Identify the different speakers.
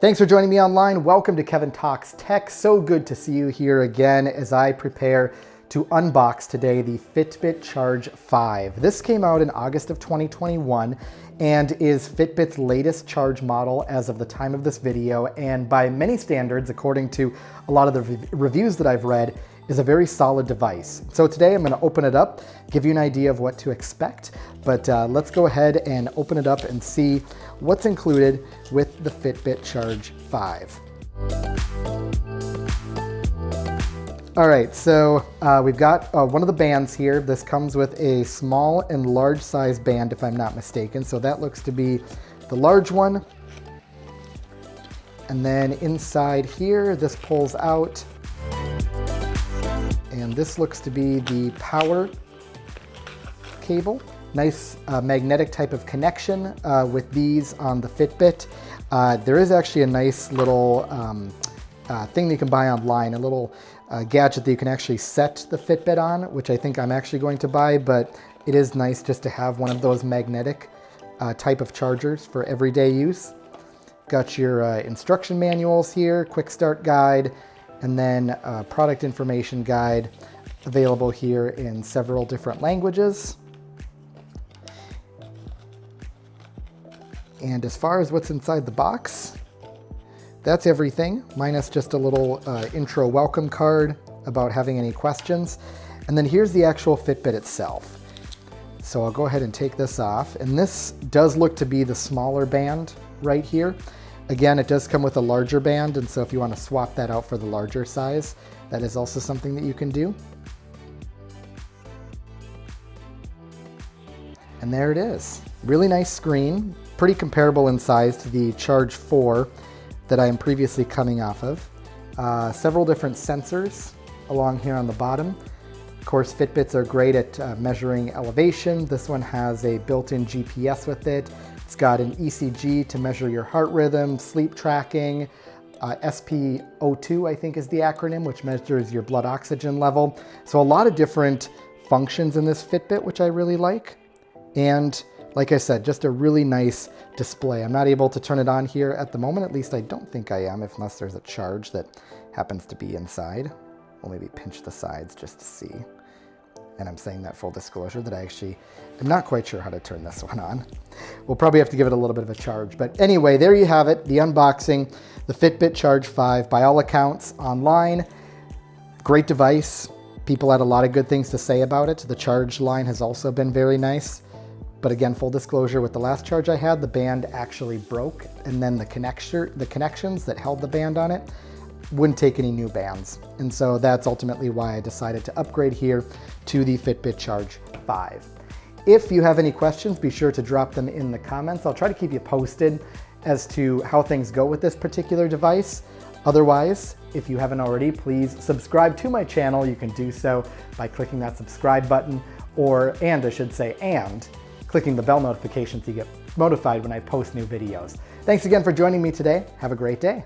Speaker 1: Thanks for joining me online. Welcome to Kevin Talks Tech. So good to see you here again as I prepare to unbox today the Fitbit Charge 5. This came out in August of 2021 and is Fitbit's latest charge model as of the time of this video, and by many standards, according to a lot of the reviews that I've read, is a very solid device. So today I'm going to open it up, give you an idea of what to expect, but let's go ahead and open it up and see what's included with the Fitbit Charge 5. All right, so we've got one of the bands here. This comes with a small and large size band, if I'm not mistaken. So that looks to be the large one. And then inside here, this pulls out. And this looks to be the power cable. Nice magnetic type of connection with these on the Fitbit. There is actually a nice little thing that you can buy online, a little gadget that you can actually set the Fitbit on, which I think I'm actually going to buy, but it is nice just to have one of those magnetic type of chargers for everyday use. Got your instruction manuals here, quick start guide, and then product information guide available here in several different languages. And as far as what's inside the box, that's everything, minus just a little intro welcome card about having any questions. And then here's the actual Fitbit itself. So I'll go ahead and take this off. And this does look to be the smaller band right here. Again, it does come with a larger band, and so if you want to swap that out for the larger size, that is also something that you can do. And there it is. Really nice screen, pretty comparable in size to the Charge 4 that I am previously coming off of. Several different sensors along here on the bottom. Of course, Fitbits are great at measuring elevation. This one has a built-in GPS with it. It's got an ECG to measure your heart rhythm, sleep tracking, SpO2, I think is the acronym, which measures your blood oxygen level. So a lot of different functions in this Fitbit, which I really like. And like I said, just a really nice display. I'm not able to turn it on here at the moment, at least I don't think I am, unless there's a charge that happens to be inside. We'll maybe pinch the sides just to see. And I'm saying that full disclosure that I actually am not quite sure how to turn this one on. We'll probably have to give it a little bit of a charge. But anyway, there you have it, the unboxing, the Fitbit Charge 5, by all accounts, online. Great device. People had a lot of good things to say about it. The charge line has also been very nice. But again, full disclosure, with the last charge I had, the band actually broke, and then the connections that held the band on it wouldn't take any new bands. And so that's ultimately why I decided to upgrade here to the Fitbit Charge 5. If you have any questions, be sure to drop them in the comments. I'll try to keep you posted as to how things go with this particular device. Otherwise, if you haven't already, please subscribe to my channel. You can do so by clicking that subscribe button, and clicking the bell notification so you get notified when I post new videos. Thanks again for joining me today. Have a great day.